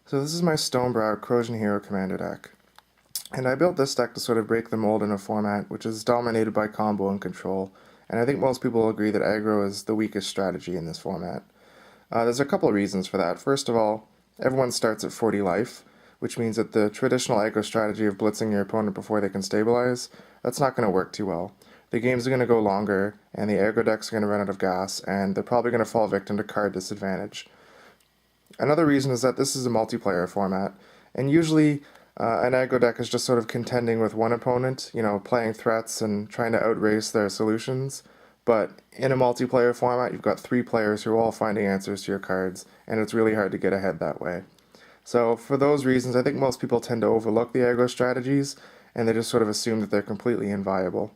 So this is my Stonebrow Krosan Hero Commander deck. And I built this deck to sort of break the mold in a format which is dominated by combo and control, and I think most people will agree that aggro is the weakest strategy in this format. There's a couple of reasons for that. First of all, everyone starts at 40 life, which means that the traditional aggro strategy of blitzing your opponent before they can stabilize, that's not going to work too well. The games are going to go longer, and the aggro decks are going to run out of gas, and they're probably going to fall victim to card disadvantage. Another reason is that this is a multiplayer format, and usually an aggro deck is just sort of contending with one opponent, playing threats and trying to outrace their solutions. But in a multiplayer format, you've got three players who are all finding answers to your cards, and it's really hard to get ahead that way. So for those reasons, I think most people tend to overlook the aggro strategies, and they just sort of assume that they're completely inviable.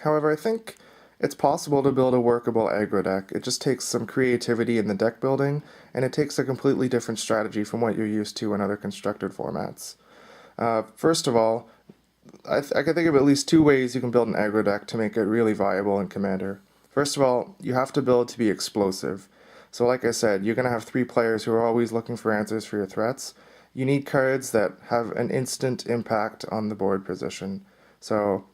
However, I think it's possible to build a workable aggro deck. It just takes some creativity in the deck building, and it takes a completely different strategy from what you're used to in other constructed formats. First of all, I can think of at least two ways you can build an aggro deck to make it really viable in Commander. First of all, you have to build to be explosive. So like I said, you're going to have three players who are always looking for answers for your threats. You need cards that have an instant impact on the board position. So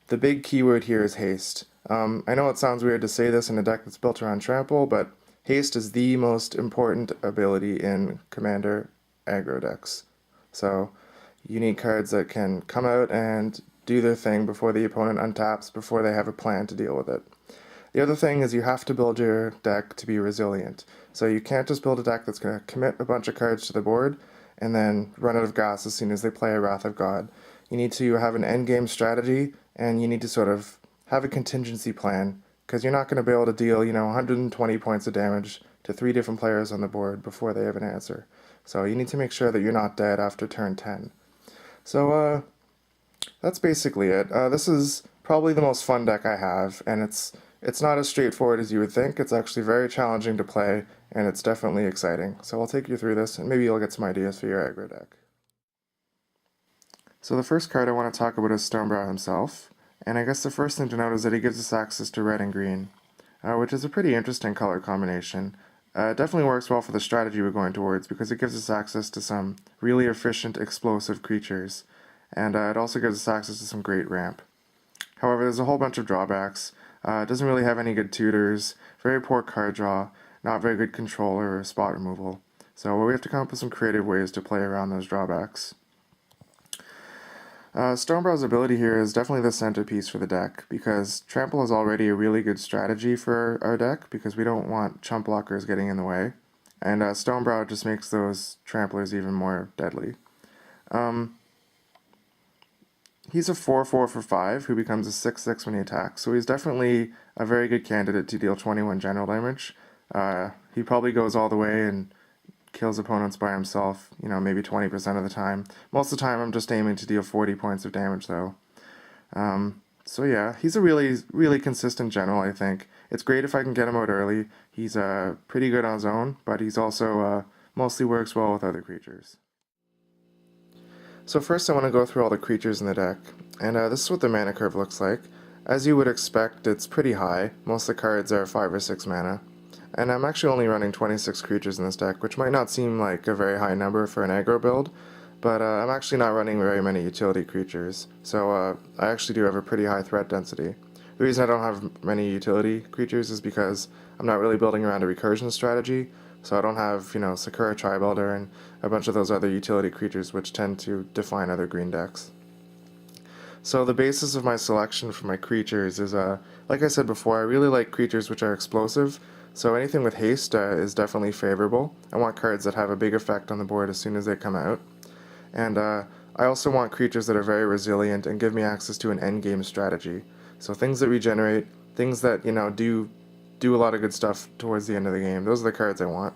the big keyword here is haste. I know it sounds weird to say this in a deck that's built around trample, but haste is the most important ability in Commander aggro decks. So you need cards that can come out and do their thing before the opponent untaps, before they have a plan to deal with it. The other thing is you have to build your deck to be resilient. So you can't just build a deck that's going to commit a bunch of cards to the board and then run out of gas as soon as they play a Wrath of God. You need to have an endgame strategy, and you need to sort of have a contingency plan, because you're not going to be able to deal, 120 points of damage to three different players on the board before they have an answer. So you need to make sure that you're not dead after turn 10. So that's basically it. This is probably the most fun deck I have, and it's not as straightforward as you would think. It's actually very challenging to play, and it's definitely exciting. So I'll take you through this, and maybe you'll get some ideas for your aggro deck. So the first card I want to talk about is Stonebrow himself, and I guess the first thing to note is that he gives us access to red and green, which is a pretty interesting color combination. It definitely works well for the strategy we're going towards, because it gives us access to some really efficient, explosive creatures, and it also gives us access to some great ramp. However, there's a whole bunch of drawbacks. It doesn't really have any good tutors, very poor card draw, not very good controller or spot removal. So we have to come up with some creative ways to play around those drawbacks. Stonebrow's ability here is definitely the centerpiece for the deck, because Trample is already a really good strategy for our deck, because we don't want chump blockers getting in the way, and Stonebrow just makes those tramplers even more deadly. He's a 4/4 for 5 who becomes a 6/6 when he attacks, so he's definitely a very good candidate to deal 21 general damage. He probably goes all the way and kills opponents by himself, maybe 20% of the time. Most of the time I'm just aiming to deal 40 points of damage though. So yeah, he's a really, really consistent general, I think. It's great if I can get him out early. He's pretty good on his own, but he's also mostly works well with other creatures. So first I want to go through all the creatures in the deck, and this is what the mana curve looks like. As you would expect, it's pretty high. Most of the cards are 5 or 6 mana. And I'm actually only running 26 creatures in this deck, which might not seem like a very high number for an aggro build, but I'm actually not running very many utility creatures, so I actually do have a pretty high threat density. The reason I don't have many utility creatures is because I'm not really building around a recursion strategy, so I don't have, Sakura Tribuilder and a bunch of those other utility creatures which tend to define other green decks. So the basis of my selection for my creatures is, like I said before, I really like creatures which are explosive. So anything with haste is definitely favorable. I want cards that have a big effect on the board as soon as they come out. And I also want creatures that are very resilient and give me access to an endgame strategy. So things that regenerate, things that, do a lot of good stuff towards the end of the game. Those are the cards I want.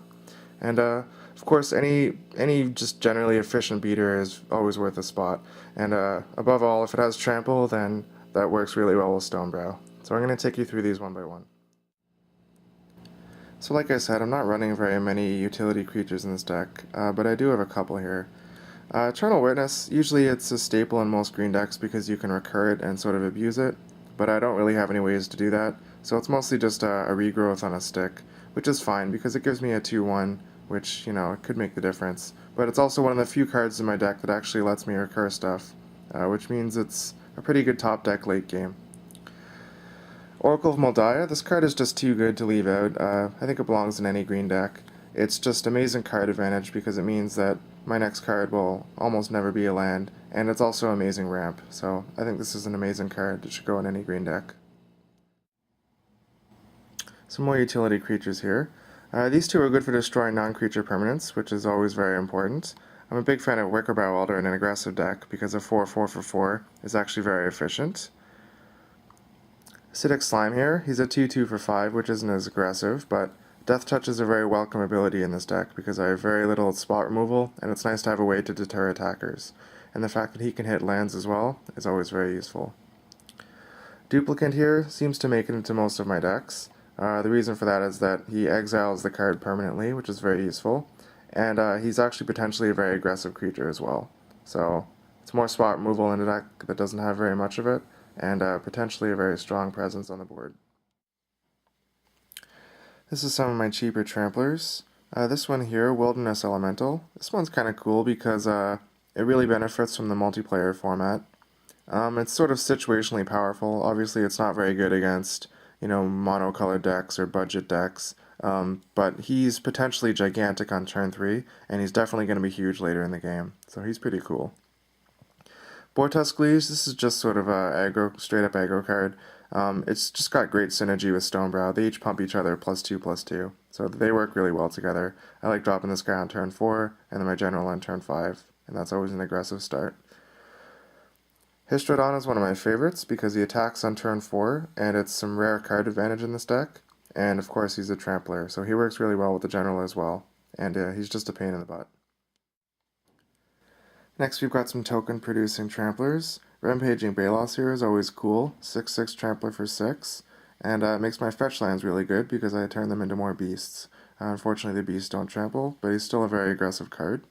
And of course, any just generally efficient beater is always worth a spot. And above all, if it has trample, then that works really well with Stonebrow. So I'm going to take you through these one by one. So like I said, I'm not running very many utility creatures in this deck, but I do have a couple here. Eternal Witness, usually it's a staple in most green decks because you can recur it and sort of abuse it, but I don't really have any ways to do that, so it's mostly just a regrowth on a stick, which is fine because it gives me a 2/1 which, it could make the difference. But it's also one of the few cards in my deck that actually lets me recur stuff, which means it's a pretty good top deck late game. Oracle of Mul Daya, this card is just too good to leave out. I think it belongs in any green deck. It's just amazing card advantage because it means that my next card will almost never be a land, and it's also amazing ramp, so I think this is an amazing card that should go in any green deck. Some more utility creatures here. These two are good for destroying non-creature permanents, which is always very important. I'm a big fan of Wickerbough Elder in an aggressive deck because a 4/4 for 4 is actually very efficient. Acidic Slime here, he's a 2/2 for 5, which isn't as aggressive, but Death Touch is a very welcome ability in this deck because I have very little spot removal, and it's nice to have a way to deter attackers. And the fact that he can hit lands as well is always very useful. Duplicant here seems to make it into most of my decks. The reason for that is that he exiles the card permanently, which is very useful, and he's actually potentially a very aggressive creature as well. So it's more spot removal in a deck that doesn't have very much of it, and potentially a very strong presence on the board. This is some of my cheaper tramplers. This one here, Wilderness Elemental. This one's kind of cool because it really benefits from the multiplayer format. It's sort of situationally powerful. Obviously, it's not very good against, monocolored decks or budget decks, but he's potentially gigantic on turn 3, and he's definitely going to be huge later in the game, so he's pretty cool. Boartusk Liege, this is just sort of a straight up aggro card. It's just got great synergy with Stonebrow. They each pump each other +2/+2, so they work really well together. I like dropping this guy on turn 4, and then my general on turn 5, and that's always an aggressive start. Hystrodon is one of my favorites because he attacks on turn 4, and it's some rare card advantage in this deck, and of course he's a trampler, so he works really well with the general as well, and he's just a pain in the butt. Next we've got some token producing tramplers. Rampaging Baloths here is always cool, 6/6 trampler for 6, and it makes my fetch lands really good because I turn them into more beasts. Unfortunately the beasts don't trample, but he's still a very aggressive card.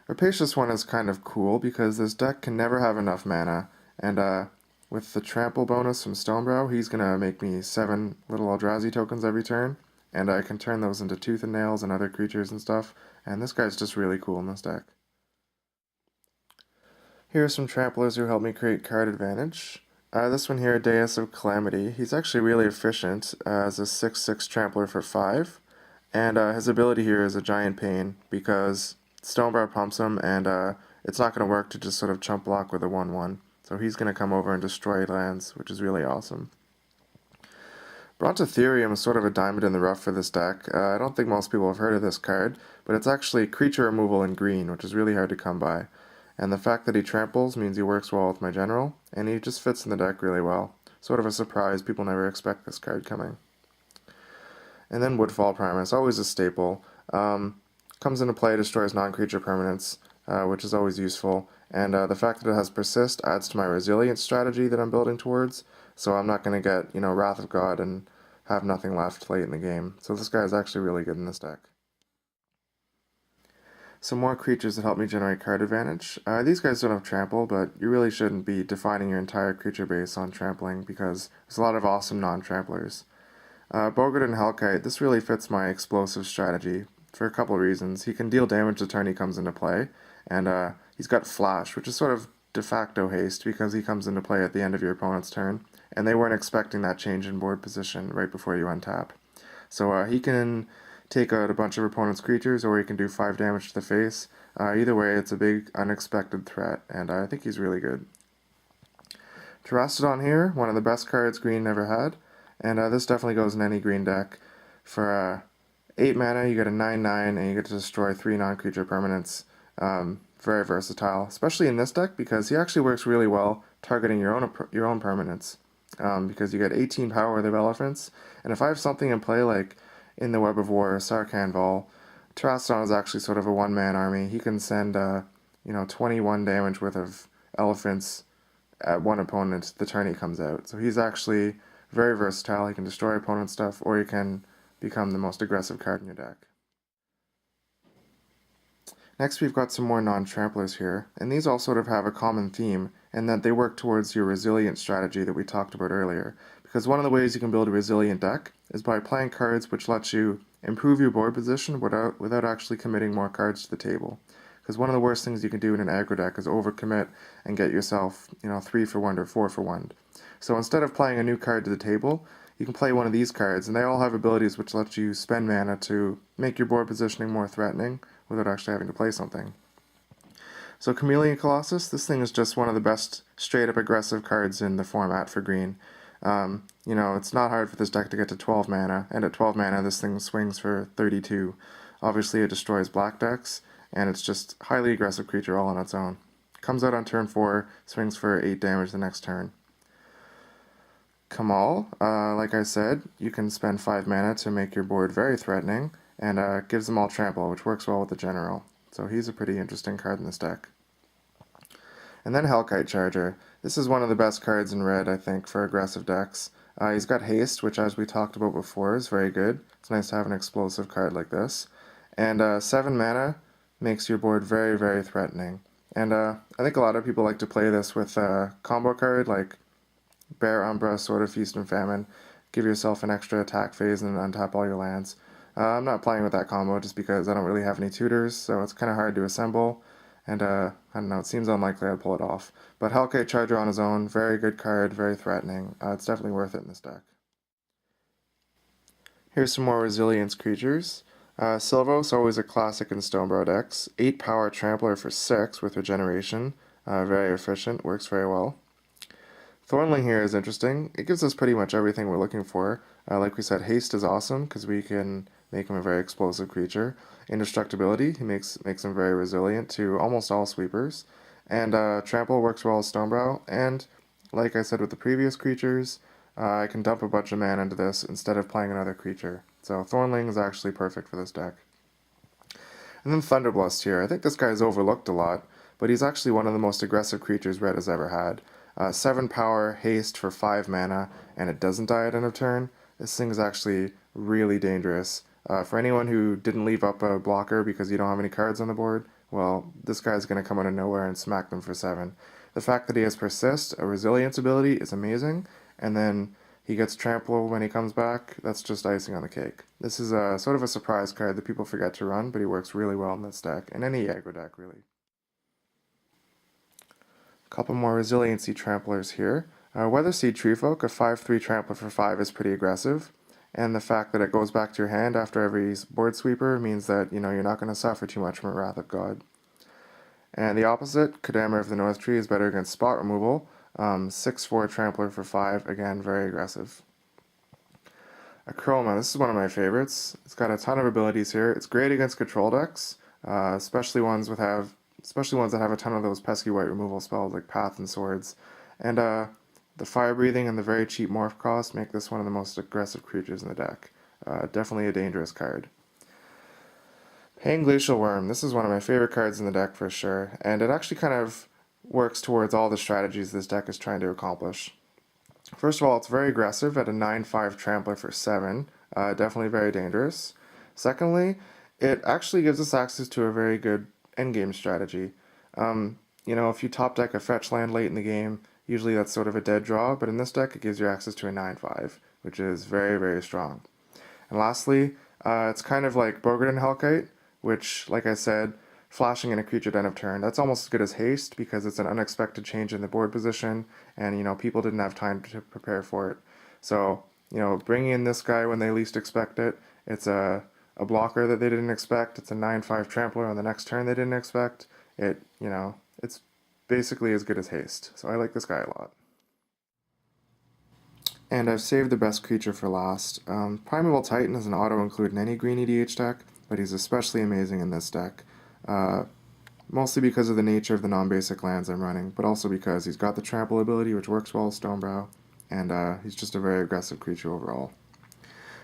Rapacious One is kind of cool because this deck can never have enough mana, and with the trample bonus from Stonebrow, he's going to make me 7 little Eldrazi tokens every turn, and I can turn those into Tooth and Nails and other creatures and stuff, and this guy's just really cool in this deck. Here are some tramplers who help me create card advantage. This one here, Deus of Calamity, he's actually really efficient as a 6/6 trampler for 5, and his ability here is a giant pain because Stonebrow pumps him, and it's not going to work to just sort of chump block with a 1/1. So he's going to come over and destroy lands, which is really awesome. Brontotherium is sort of a diamond in the rough for this deck. I don't think most people have heard of this card, but it's actually creature removal in green, which is really hard to come by. And the fact that he tramples means he works well with my general, and he just fits in the deck really well. Sort of a surprise, people never expect this card coming. And then Woodfall Primus, always a staple. Comes into play, destroys non-creature permanents, which is always useful, and the fact that it has Persist adds to my resilience strategy that I'm building towards, so I'm not going to get, Wrath of God and have nothing left late in the game. So this guy is actually really good in this deck. Some more creatures that help me generate card advantage. These guys don't have trample, but you really shouldn't be defining your entire creature base on trampling because there's a lot of awesome non-tramplers. Bogardan Hellkite, this really fits my explosive strategy for a couple of reasons. He can deal damage the turn he comes into play, and he's got Flash, which is sort of de facto haste because he comes into play at the end of your opponent's turn, and they weren't expecting that change in board position right before you untap. So he can take out a bunch of opponent's creatures, or he can do 5 damage to the face. Either way, it's a big unexpected threat, and I think he's really good. Terastodon here, one of the best cards green ever had, and this definitely goes in any green deck. For 8 mana, you get a 9/9, and you get to destroy 3 non-creature permanents. Very versatile, especially in this deck because he actually works really well targeting your own permanents. Because you get 18 power with elephants, and if I have something in play like in the Web of War, Sarkhan Vol, Terastodon is actually sort of a one-man army. He can send 21 damage worth of elephants at one opponent the turn he comes out. So he's actually very versatile. He can destroy opponent stuff, or he can become the most aggressive card in your deck. Next we've got some more non-tramplers here, and these all sort of have a common theme in that they work towards your resilient strategy that we talked about earlier. Because one of the ways you can build a resilient deck is by playing cards which let you improve your board position without actually committing more cards to the table. Because one of the worst things you can do in an aggro deck is overcommit and get yourself, 3 for 1 or 4 for 1. So instead of playing a new card to the table, you can play one of these cards, and they all have abilities which let you spend mana to make your board positioning more threatening without actually having to play something. So Chameleon Colossus, this thing is just one of the best straight-up aggressive cards in the format for green. It's not hard for this deck to get to 12 mana, and at 12 mana this thing swings for 32. Obviously it destroys black decks, and it's just a highly aggressive creature all on its own. Comes out on turn 4, swings for 8 damage the next turn. Kamahl, like I said, you can spend 5 mana to make your board very threatening, and gives them all trample, which works well with the general. So he's a pretty interesting card in this deck. And then Hellkite Charger. This is one of the best cards in red, I think, for aggressive decks. He's got haste, which, as we talked about before, is very good. It's nice to have an explosive card like this. And 7 mana makes your board very, very threatening. And I think a lot of people like to play this with a combo card like Bear, Umbra, Sword of Feast and Famine. Give yourself an extra attack phase and untap all your lands. I'm not playing with that combo just because I don't really have any tutors, so it's kind of hard to assemble. And I don't know, it seems unlikely I'd pull it off. But Hellkite Charger on his own, very good card, very threatening. It's definitely worth it in this deck. Here's some more resilience creatures. Silvos, always a classic in Stonebrow decks. 8 power trampler for 6 with regeneration. Very efficient, works very well. Thornling here is interesting. It gives us pretty much everything we're looking for. Like we said, haste is awesome because we can make him a very explosive creature. Indestructibility, he makes him very resilient to almost all sweepers. And trample works well as Stonebrow. And like I said with the previous creatures, I can dump a bunch of mana into this instead of playing another creature. So Thornling is actually perfect for this deck. And then Thunderblust here. I think this guy is overlooked a lot, but he's actually one of the most aggressive creatures red has ever had. 7 power, haste for 5 mana, and it doesn't die at end of turn. This thing is actually really dangerous. For anyone who didn't leave up a blocker because you don't have any cards on the board, well, this guy's going to come out of nowhere and smack them for 7. The fact that he has Persist, a resilience ability, is amazing, and then he gets Trample when he comes back. That's just icing on the cake. This is a sort of a surprise card that people forget to run, but he works really well in this deck, and any aggro deck, really. Couple more resiliency tramplers here. Weatherseed Treefolk, a 5/3 trampler for 5 is pretty aggressive, and the fact that it goes back to your hand after every board sweeper means that you're not going to suffer too much from a Wrath of God. And the opposite, Kodama of the North Tree, is better against spot removal. 6/4 trampler for 5, again very aggressive. Akroma, this is one of my favorites. It's got a ton of abilities here. It's great against control decks, especially ones that have a ton of those pesky white removal spells like Path and Swords. And the fire breathing and the very cheap morph cost make this one of the most aggressive creatures in the deck. Definitely a dangerous card. Panglacial Wurm, this is one of my favorite cards in the deck for sure, and it actually kind of works towards all the strategies this deck is trying to accomplish. First of all, it's very aggressive at a 9/5 trampler for 7, definitely very dangerous. Secondly, it actually gives us access to a very good endgame strategy. If you top deck a fetch land late in the game, usually that's sort of a dead draw, but in this deck it gives you access to a 9/5, which is very, very strong. And lastly, it's kind of like Bogardan Hellkite, which, like I said, flashing in a creature at end of turn, that's almost as good as haste because it's an unexpected change in the board position, and people didn't have time to prepare for it. So, bringing in this guy when they least expect it, it's a blocker that they didn't expect, it's a 9/5 trampler on the next turn they didn't expect, it's basically as good as haste. So I like this guy a lot. And I've saved the best creature for last. Primeval Titan is an auto-include in any green EDH deck, but he's especially amazing in this deck. Mostly because of the nature of the non-basic lands I'm running, but also because he's got the trample ability, which works well with Stonebrow, and he's just a very aggressive creature overall.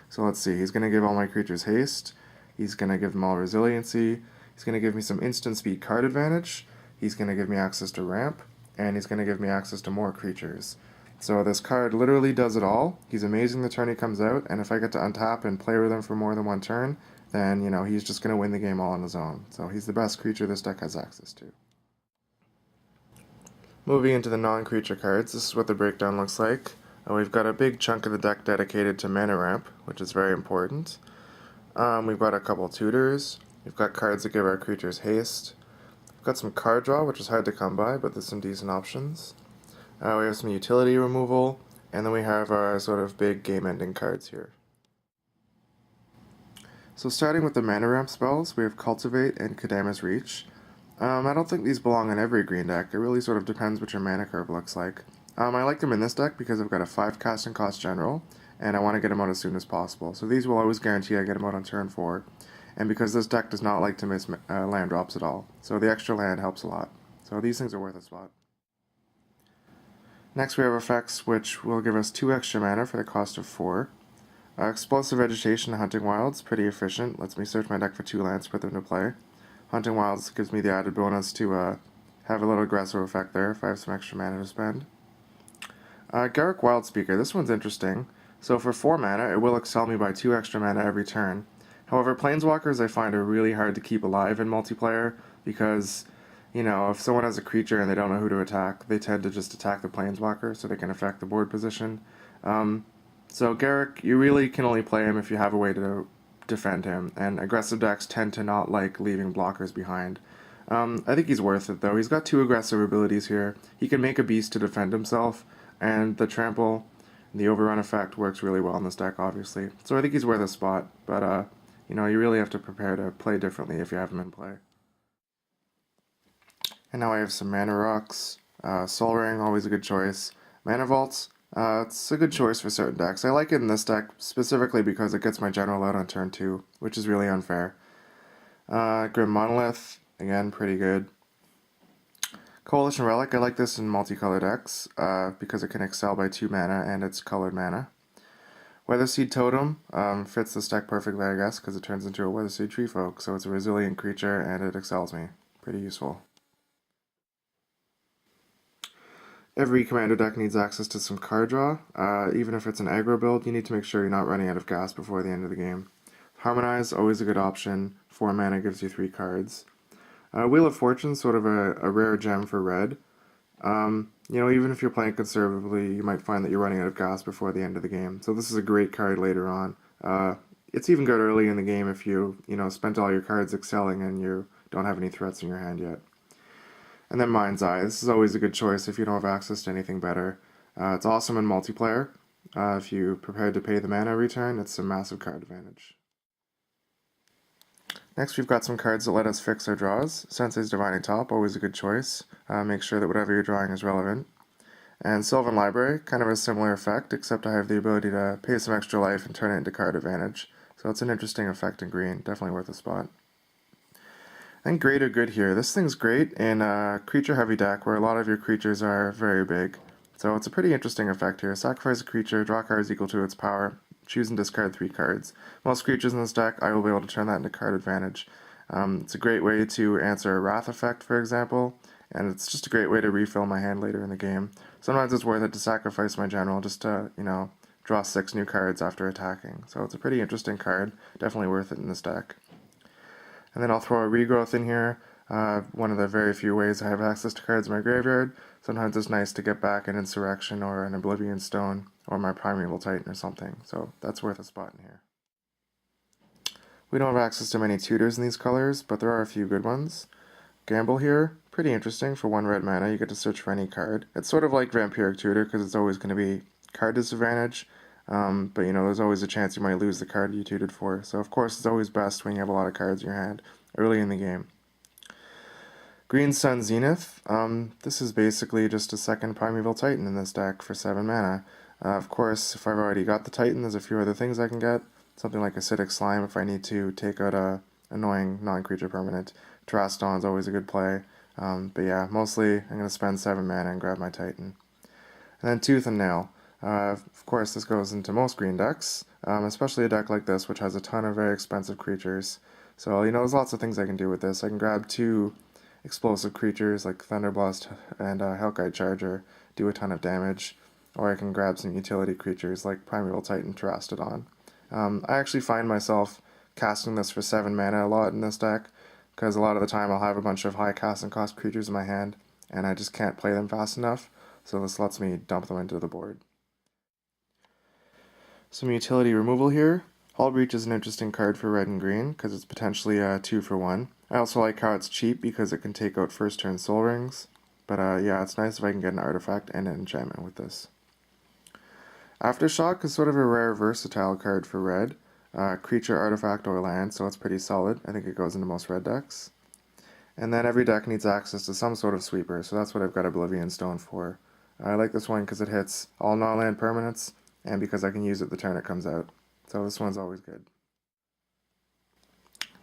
So let's see, he's going to give all my creatures haste, he's going to give them all resiliency, he's going to give me some instant speed card advantage, he's going to give me access to ramp, and he's going to give me access to more creatures. So this card literally does it all. He's amazing the turn he comes out, and if I get to untap and play with him for more than one turn, then, he's just going to win the game all on his own. So he's the best creature this deck has access to. Moving into the non-creature cards, this is what the breakdown looks like. We've got a big chunk of the deck dedicated to mana ramp, which is very important. We've got a couple tutors. We've got cards that give our creatures haste. We've got some card draw, which is hard to come by, but there's some decent options. We have some utility removal, and then we have our sort of big game-ending cards here. So starting with the mana ramp spells, we have Cultivate and Kodama's Reach. I don't think these belong in every green deck. It really sort of depends what your mana curve looks like. I like them in this deck because I've got a 5 casting cost general, and I want to get them out as soon as possible. So these will always guarantee I get them out on turn 4, and because this deck does not like to miss land drops at all. So the extra land helps a lot. So these things are worth a spot. Next we have effects which will give us 2 extra mana for the cost of 4. Explosive Vegetation and Hunting Wilds, pretty efficient. Lets me search my deck for 2 lands, put them to play. Hunting Wilds gives me the added bonus to have a little aggressive effect there if I have some extra mana to spend. Garruk Wildspeaker, this one's interesting. So for 4 mana, it will excel me by 2 extra mana every turn. However, Planeswalkers I find are really hard to keep alive in multiplayer because, you know, if someone has a creature and they don't know who to attack, they tend to just attack the Planeswalker so they can affect the board position. So Garruk, you really can only play him if you have a way to defend him, and aggressive decks tend to not like leaving blockers behind. I think he's worth it though. He's got 2 aggressive abilities here. He can make a beast to defend himself, and the trample, the overrun effect works really well in this deck, obviously. So I think he's worth a spot, but you know, you really have to prepare to play differently if you have him in play. And now I have some Mana Rocks. Sol Ring, always a good choice. Mana Vaults, it's a good choice for certain decks. I like it in this deck specifically because it gets my general out on turn 2, which is really unfair. Grim Monolith, again, pretty good. Coalition Relic, I like this in multicolor decks because it can excel by 2 mana and it's colored mana. Weatherseed Totem fits this deck perfectly, I guess, because it turns into a Weatherseed Treefolk, so it's a resilient creature and it excels me. Pretty useful. Every Commander deck needs access to some card draw. Even if it's an aggro build, you need to make sure you're not running out of gas before the end of the game. Harmonize, always a good option. 4 mana gives you 3 cards. Wheel of Fortune, sort of a rare gem for red. You know, even if you're playing conservatively, you might find that you're running out of gas before the end of the game. So this is a great card later on. It's even good early in the game if you spent all your cards excelling and you don't have any threats in your hand yet. And then Mind's Eye. This is always a good choice if you don't have access to anything better. It's awesome in multiplayer. If you're prepared to pay the mana every turn, it's a massive card advantage. Next we've got some cards that let us fix our draws. Sensei's Divining Top, always a good choice. Make sure that whatever you're drawing is relevant. And Sylvan Library, kind of a similar effect, except I have the ability to pay some extra life and turn it into card advantage. So it's an interesting effect in green, definitely worth a spot. And great or good here. This thing's great in a creature-heavy deck where a lot of your creatures are very big. So it's a pretty interesting effect here. Sacrifice a creature, draw cards equal to its power, choose and discard 3 cards. Most creatures in this deck, I will be able to turn that into card advantage. It's a great way to answer a Wrath effect, for example, and it's just a great way to refill my hand later in the game. Sometimes it's worth it to sacrifice my general just to, draw 6 new cards after attacking. So it's a pretty interesting card, definitely worth it in this deck. And then I'll throw a Regrowth in here, one of the very few ways I have access to cards in my graveyard. Sometimes it's nice to get back an Insurrection or an Oblivion Stone or my Primeval Titan or something, so that's worth a spot in here. We don't have access to many tutors in these colors, but there are a few good ones. Gamble here, pretty interesting. For 1 red mana, you get to search for any card. It's sort of like Vampiric Tutor because it's always going to be card disadvantage. But there's always a chance you might lose the card you tutored for. So of course it's always best when you have a lot of cards in your hand early in the game. Green Sun Zenith. This is basically just a second Primeval Titan in this deck for 7 mana. Of course, if I've already got the Titan, there's a few other things I can get. Something like Acidic Slime if I need to take out a annoying non-creature permanent. Terastodon's always a good play. But yeah, mostly I'm going to spend 7 mana and grab my Titan. And then Tooth and Nail. Of course, this goes into most green decks, especially a deck like this, which has a ton of very expensive creatures. So, there's lots of things I can do with this. I can grab 2 explosive creatures like Thunderblust and Hellkite Charger, do a ton of damage, or I can grab some utility creatures like Primeval Titan, Terastodon. I actually find myself casting this for 7 mana a lot in this deck, because a lot of the time I'll have a bunch of high casting cost creatures in my hand, and I just can't play them fast enough, so this lets me dump them into the board. Some utility removal here. Hull Breach is an interesting card for red and green because it's potentially a 2 for 1. I also like how it's cheap because it can take out first turn Soul Rings. But yeah, it's nice if I can get an artifact and an enchantment with this. Aftershock is sort of a rare versatile card for red. Creature, artifact, or land, so it's pretty solid. I think it goes into most red decks. And then every deck needs access to some sort of sweeper, so that's what I've got Oblivion Stone for. I like this one because it hits all non-land permanents, and because I can use it the turn it comes out. So this one's always good.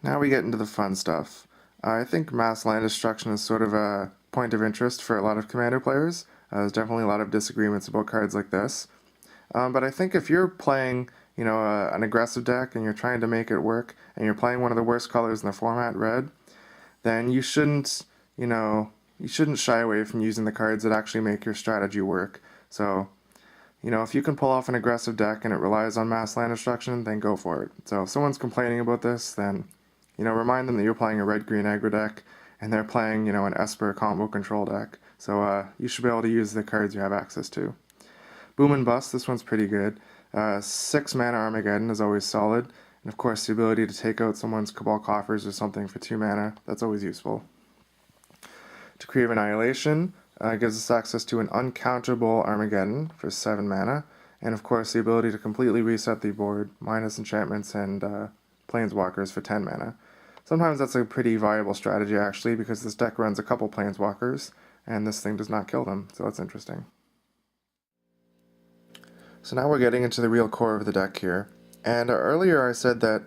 Now we get into the fun stuff. I think mass land destruction is sort of a point of interest for a lot of Commander players. There's definitely a lot of disagreements about cards like this. But I think if you're playing, an aggressive deck and you're trying to make it work, and you're playing one of the worst colors in the format, red, then you shouldn't shy away from using the cards that actually make your strategy work. So, if you can pull off an aggressive deck and it relies on mass land destruction, then go for it. So if someone's complaining about this, then, remind them that you're playing a red-green aggro deck, and they're playing, an Esper combo control deck. So you should be able to use the cards you have access to. Boom and Bust, this one's pretty good. 6 mana Armageddon is always solid. And of course, the ability to take out someone's Cabal Coffers or something for 2 mana, that's always useful. Decree of Annihilation gives us access to an uncounterable Armageddon for 7 mana. And of course, the ability to completely reset the board, minus enchantments and planeswalkers for 10 mana. Sometimes that's a pretty viable strategy actually, because this deck runs a couple planeswalkers, and this thing does not kill them, so that's interesting. So now we're getting into the real core of the deck here. And earlier I said that,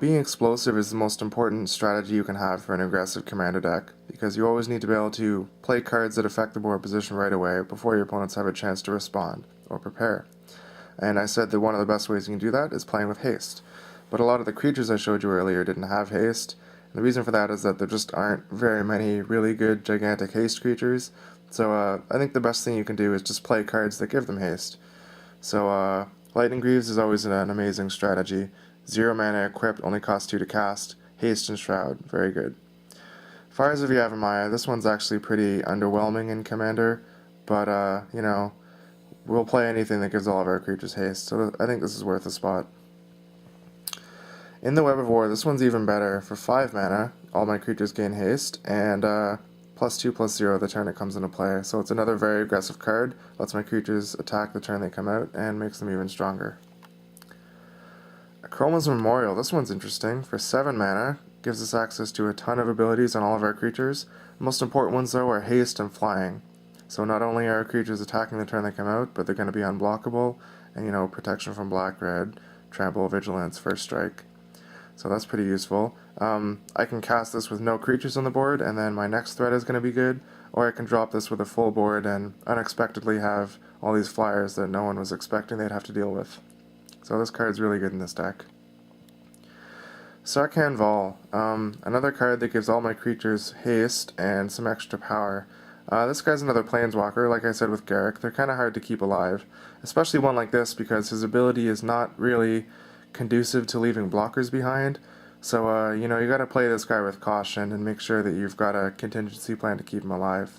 being explosive is the most important strategy you can have for an aggressive commander deck, because you always need to be able to play cards that affect the board position right away before your opponents have a chance to respond or prepare. And I said that one of the best ways you can do that is playing with haste. But a lot of the creatures I showed you earlier didn't have haste. And the reason for that is that there just aren't very many really good gigantic haste creatures. So I think the best thing you can do is just play cards that give them haste. So Lightning Greaves is always an amazing strategy. 0 mana equipped, only costs 2 to cast. Haste and Shroud, very good. Fires of Yavimaya, this one's actually pretty underwhelming in Commander, but we'll play anything that gives all of our creatures haste, so I think this is worth a spot. In the Web of War, this one's even better. For 5 mana, all my creatures gain haste, and +2/+0 the turn it comes into play. So it's another very aggressive card, lets my creatures attack the turn they come out, and makes them even stronger. Akroma's Memorial, this one's interesting. For 7 mana, gives us access to a ton of abilities on all of our creatures. The most important ones though are haste and flying. So not only are our creatures attacking the turn they come out, but they're going to be unblockable, and protection from black-red, trample, vigilance, first strike. So that's pretty useful. I can cast this with no creatures on the board, and then my next threat is going to be good, or I can drop this with a full board and unexpectedly have all these flyers that no one was expecting they'd have to deal with. So this card's really good in this deck. Sarkhan Vol, another card that gives all my creatures haste and some extra power. This guy's another planeswalker, like I said with Garruk. They're kind of hard to keep alive, especially one like this because his ability is not really conducive to leaving blockers behind. So, you gotta play this guy with caution and make sure that you've got a contingency plan to keep him alive.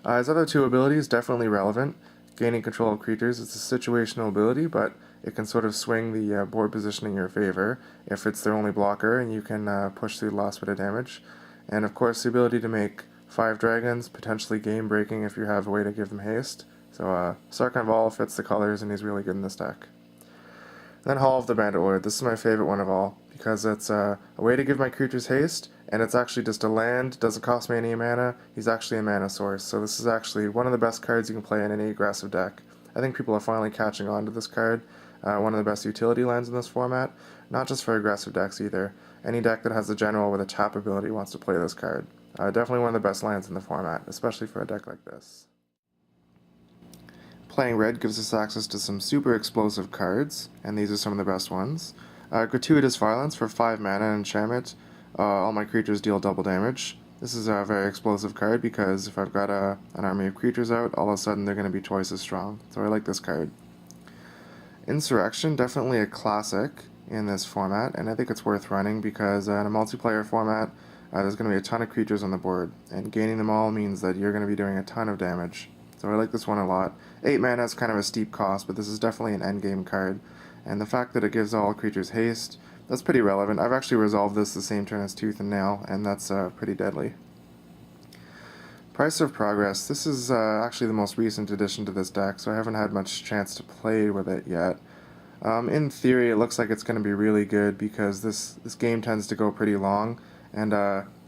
His other 2 abilities, definitely relevant. Gaining control of creatures, it's a situational ability, but it can sort of swing the board position in your favor if it's their only blocker, and you can push through the last bit of damage. And of course, the ability to make 5 dragons, potentially game-breaking if you have a way to give them haste. So, Sarkhan Vol fits the colors, and he's really good in this deck. Then Hall of the Bandit Lord. This is my favorite one of all, because it's a way to give my creatures haste, and it's actually just a land, doesn't cost me any mana, he's actually a mana source, so this is actually one of the best cards you can play in any aggressive deck. I think people are finally catching on to this card, one of the best utility lands in this format, not just for aggressive decks either. Any deck that has a general with a tap ability wants to play this card. Definitely one of the best lands in the format, especially for a deck like this. Playing red gives us access to some super explosive cards, and these are some of the best ones. Gratuitous Violence for 5 mana and enchantment. All my creatures deal double damage. This is a very explosive card because if I've got an army of creatures out, all of a sudden they're going to be twice as strong. So I like this card. Insurrection, definitely a classic in this format, and I think it's worth running because in a multiplayer format, there's going to be a ton of creatures on the board, and gaining them all means that you're going to be doing a ton of damage. So I like this one a lot. 8 mana is kind of a steep cost, but this is definitely an endgame card. And the fact that it gives all creatures haste, that's pretty relevant. I've actually resolved this the same turn as Tooth and Nail, and that's pretty deadly. Price of Progress. This is actually the most recent addition to this deck, so I haven't had much chance to play with it yet. In theory, it looks like it's going to be really good because this game tends to go pretty long, and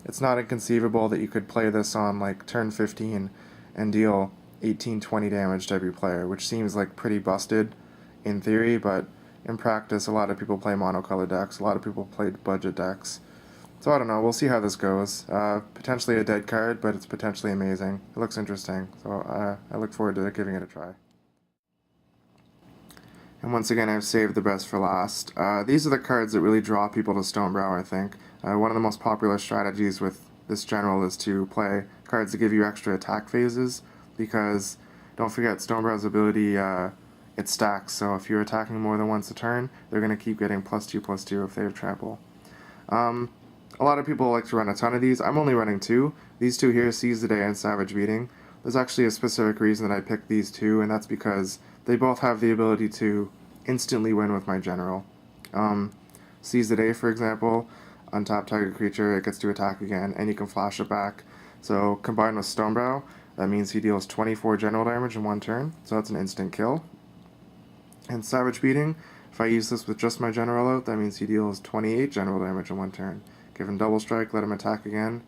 it's not inconceivable that you could play this on like turn 15 and deal 18-20 damage to every player, which seems like pretty busted in theory, but in practice, a lot of people play monocolor decks, a lot of people play budget decks. So I don't know, we'll see how this goes. Potentially a dead card, but it's potentially amazing. It looks interesting, so I look forward to giving it a try. And once again, I've saved the best for last. These are the cards that really draw people to Stonebrow, I think. One of the most popular strategies with this general is to play cards that give you extra attack phases, because don't forget, Stonebrow's ability, it stacks, so if you're attacking more than once a turn, they're going to keep getting +2/+2 if they have trample. A lot of people like to run a ton of these. I'm only running 2. These 2 here, Seize the Day and Savage Beating. There's actually a specific reason that I picked these 2, and that's because they both have the ability to instantly win with my general. Seize the Day, for example, untap target creature, it gets to attack again, and you can flash it back. So combined with Stonebrow, that means he deals 24 general damage in one turn, so that's an instant kill. And Savage Beating, if I use this with just my general out, that means he deals 28 general damage in one turn. Give him double strike, let him attack again.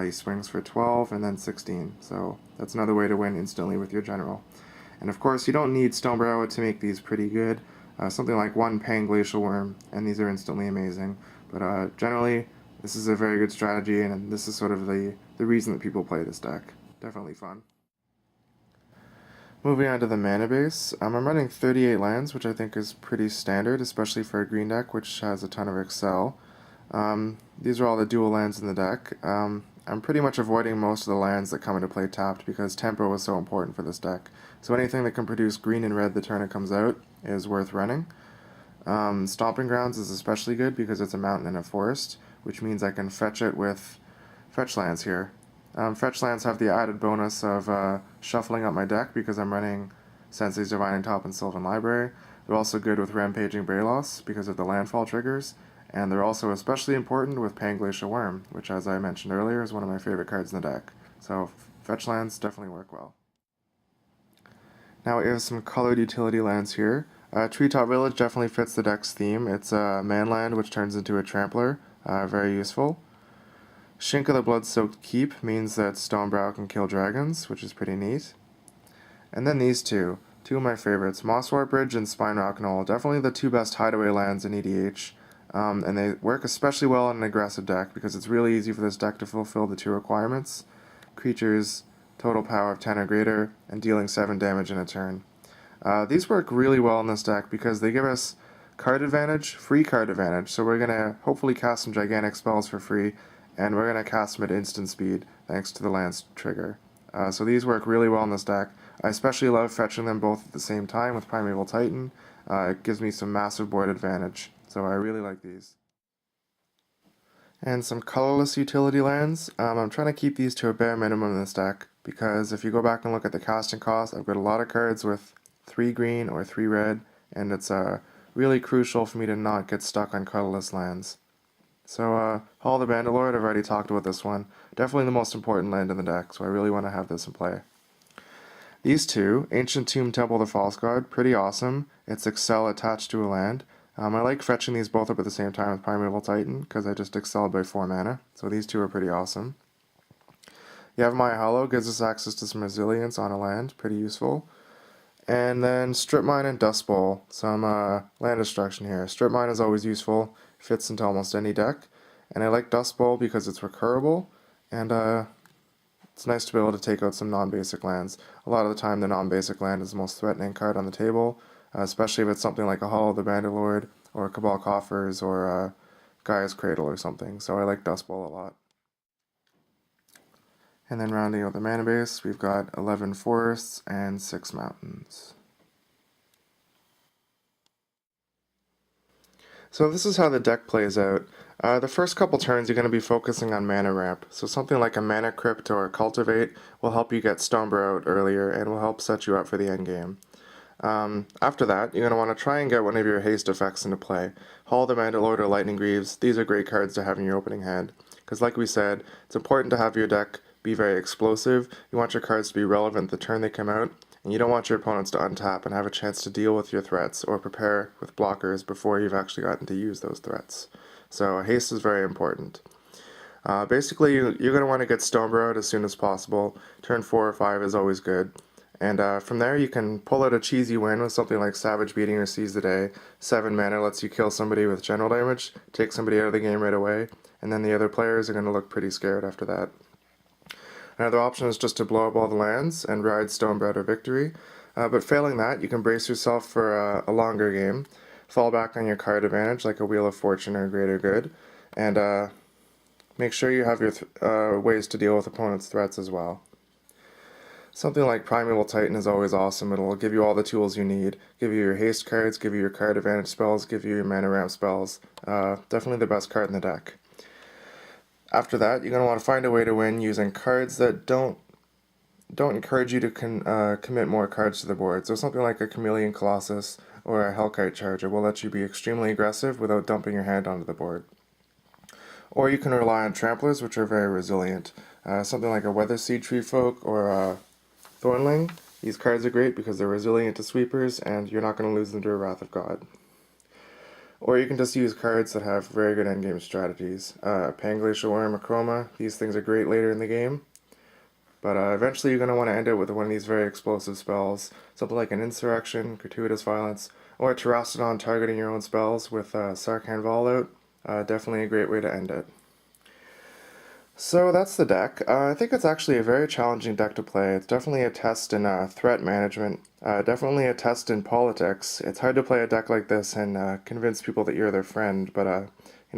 He swings for 12 and then 16. So that's another way to win instantly with your general. And of course, you don't need Stonebrow to make these pretty good. Something like one Panglacial Wurm, and these are instantly amazing. But generally, this is a very good strategy, and this is sort of the reason that people play this deck. Definitely fun. Moving on to the mana base, I'm running 38 lands, which I think is pretty standard, especially for a green deck, which has a ton of Excel. These are all the dual lands in the deck. I'm pretty much avoiding most of the lands that come into play tapped because tempo is so important for this deck. So anything that can produce green and red the turn it comes out is worth running. Stomping Grounds is especially good because it's a mountain and a forest, which means I can fetch it with fetch lands here. Fetch lands have the added bonus of shuffling up my deck because I'm running Sensei's Divining Top and Sylvan Library. They're also good with Rampaging Baloths because of the landfall triggers, and they're also especially important with Panglacial Wurm, which, as I mentioned earlier, is one of my favorite cards in the deck. So fetch lands definitely work well. Now we have some colored utility lands here. Treetop Village definitely fits the deck's theme. It's a manland which turns into a trampler, very useful. Shink of the Blood-Soaked Keep means that Stonebrow can kill dragons, which is pretty neat. And then these two of my favorites, Mosswart Bridge and Spinerock Knoll, definitely the 2 best hideaway lands in EDH. And they work especially well in an aggressive deck because it's really easy for this deck to fulfill the 2 requirements: creatures, total power of 10 or greater, and dealing 7 damage in a turn. These work really well in this deck because they give us card advantage, free card advantage, so we're going to hopefully cast some gigantic spells for free, and we're going to cast them at instant speed thanks to the land's trigger. So these work really well in this deck. I especially love fetching them both at the same time with Primeval Titan. It gives me some massive board advantage, so I really like these. And some colorless utility lands. I'm trying to keep these to a bare minimum in this deck, because if you go back and look at the casting cost, I've got a lot of cards with 3 green or 3 red, and it's really crucial for me to not get stuck on colorless lands. So, Hall of the Bandalord, I've already talked about this one. Definitely the most important land in the deck, so I really want to have this in play. These two, Ancient Tomb Temple of the False God, pretty awesome. It's Excel attached to a land. I like fetching these both up at the same time with Primeval Titan, because I just excelled by 4 mana, so these two are pretty awesome. You have My Hollow, gives us access to some resilience on a land, pretty useful. And then Strip Mine and Dust Bowl, some land destruction here. Strip Mine is always useful, fits into almost any deck, and I like Dust Bowl because it's recurable, and it's nice to be able to take out some non-basic lands. A lot of the time the non-basic land is the most threatening card on the table, especially if it's something like a Hall of the Bandalord, or Cabal Coffers, or Gaia's Cradle or something, so I like Dust Bowl a lot. And then rounding out the mana base, we've got 11 forests and 6 mountains. So this is how the deck plays out. The first couple turns you're going to be focusing on mana ramp, so something like a Mana Crypt or Cultivate will help you get Stonebrow out earlier and will help set you up for the endgame. After that, you're going to want to try and get one of your haste effects into play. Hall the Mandalord or Lightning Greaves, these are great cards to have in your opening hand. Because like we said, it's important to have your deck be very explosive. You want your cards to be relevant the turn they come out, and you don't want your opponents to untap and have a chance to deal with your threats or prepare with blockers before you've actually gotten to use those threats. So haste is very important. Basically, you're going to want to get Stonebrow as soon as possible. Turn 4 or 5 is always good. And from there, you can pull out a cheesy win with something like Savage Beating or Seize the Day. 7 mana lets you kill somebody with general damage, take somebody out of the game right away, and then the other players are going to look pretty scared after that. Another option is just to blow up all the lands and ride Stonebrow to victory. But failing that, you can brace yourself for a longer game, fall back on your card advantage like a Wheel of Fortune or Greater Good, and make sure you have your ways to deal with opponents' threats as well. Something like Primeval Titan is always awesome. It'll give you all the tools you need, give you your haste cards, give you your card advantage spells, give you your mana ramp spells. Definitely the best card in the deck. After that, you're going to want to find a way to win using cards that don't encourage you to commit more cards to the board. So something like a Chameleon Colossus or a Hellkite Charger will let you be extremely aggressive without dumping your hand onto the board. Or you can rely on Tramplers, which are very resilient. Something like a Weatherseed Treefolk or a Thornling. These cards are great because they're resilient to sweepers and you're not going to lose them to a Wrath of God. Or you can just use cards that have very good endgame strategies. Panglacial Wurm, Akroma, these things are great later in the game. But eventually you're going to want to end it with one of these very explosive spells. Something like an Insurrection, Gratuitous Violence, or a Terastodon targeting your own spells with Sarkhan Vol out. Definitely a great way to end it. So that's the deck. I think it's actually a very challenging deck to play. It's definitely a test in threat management, definitely a test in politics. It's hard to play a deck like this and convince people that you're their friend, but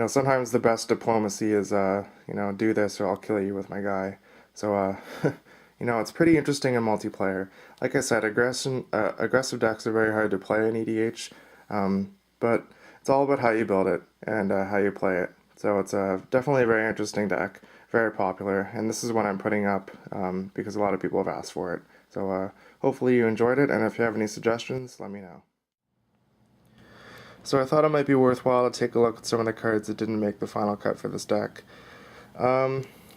sometimes the best diplomacy is do this or I'll kill you with my guy. So it's pretty interesting in multiplayer. Like I said, aggressive decks are very hard to play in EDH, but it's all about how you build it and how you play it. So it's definitely a very interesting deck. Very popular, and this is what I'm putting up because a lot of people have asked for it. So hopefully you enjoyed it, and if you have any suggestions, let me know. So I thought it might be worthwhile to take a look at some of the cards that didn't make the final cut for this deck.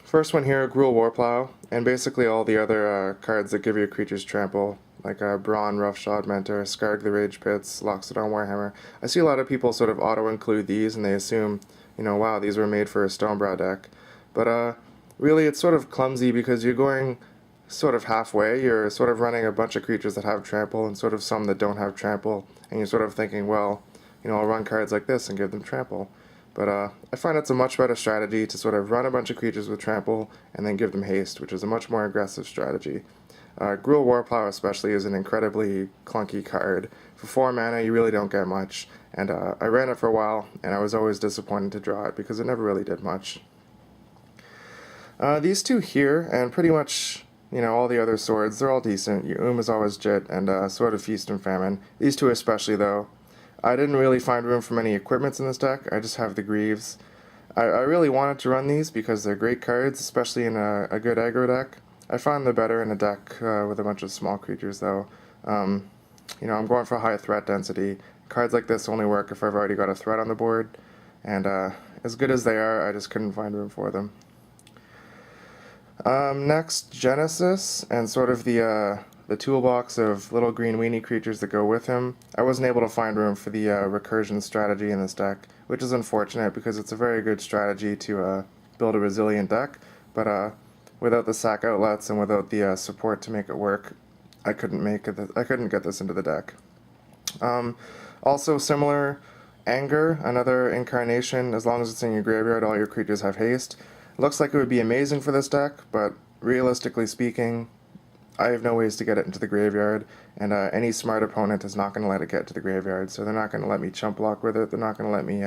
First one here, Gruul Warplow, and basically all the other cards that give your creatures trample, like Brawn, Roughshod Mentor, Skarg the Rage Pits, Loxodon Warhammer. I see a lot of people sort of auto-include these, and they assume, wow, these were made for a Stonebrow deck. But really it's sort of clumsy because you're going sort of halfway. You're sort of running a bunch of creatures that have trample and sort of some that don't have trample, and you're sort of thinking, well, I'll run cards like this and give them trample. But I find it's a much better strategy to sort of run a bunch of creatures with trample and then give them haste, which is a much more aggressive strategy. Gruul Warplow especially is an incredibly clunky card. For 4 mana you really don't get much, and I ran it for a while and I was always disappointed to draw it because it never really did much. These two here, and pretty much, all the other swords, they're all decent. Your is always Jit, and Sword of Feast and Famine. These two especially, though. I didn't really find room for many equipments in this deck. I just have the Greaves. I really wanted to run these because they're great cards, especially in a good aggro deck. I found them better in a deck with a bunch of small creatures, though. I'm going for high threat density. Cards like this only work if I've already got a threat on the board, and as good as they are, I just couldn't find room for them. Next, Genesis, and sort of the toolbox of little green weenie creatures that go with him. I wasn't able to find room for the recursion strategy in this deck, which is unfortunate because it's a very good strategy to build a resilient deck, but without the sack outlets and without the support to make it work, I couldn't get this into the deck. Also similar, Anger, another incarnation. As long as it's in your graveyard, all your creatures have haste. It looks like it would be amazing for this deck, but realistically speaking, I have no ways to get it into the graveyard, and any smart opponent is not going to let it get to the graveyard, so they're not going to let me chump block with it, they're not going to let me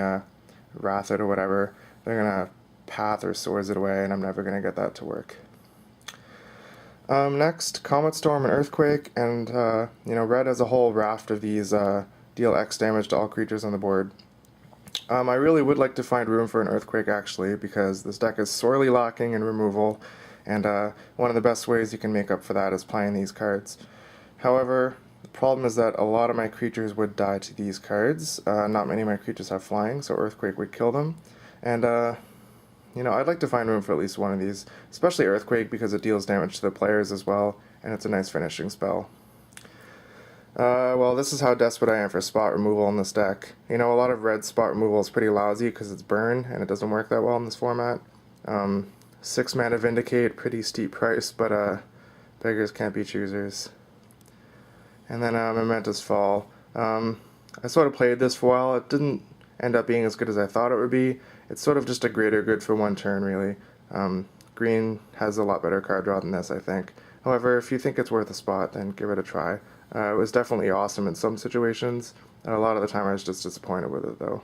wrath it or whatever. They're going to path or swords it away, and I'm never going to get that to work. Next, Comet Storm and Earthquake, and red has a whole raft of these deal X damage to all creatures on the board. I really would like to find room for an Earthquake, actually, because this deck is sorely lacking in removal, and one of the best ways you can make up for that is playing these cards. However, the Problem is that a lot of my creatures would die to these cards. Not many of my creatures have flying, so Earthquake would kill them. And, you know, I'd like to find room for at least one of these, especially Earthquake because it deals damage to the players as well, and it's a nice finishing spell. Well, this is how desperate I am for spot removal in this deck. You know, a lot of red spot removal is pretty lousy because it's burn, and it doesn't work that well in this format. 6 mana Vindicate, pretty steep price, but beggars can't be choosers. And then Momentous Fall. I sort of played this for a while. It didn't end up being as good as I thought it would be. It's sort of just a greater good for one turn, really. Green has a lot better card draw than this, I think. However, if you think it's worth a spot, then give it a try. It was definitely awesome in some situations, and a lot of the time I was just disappointed with it, though.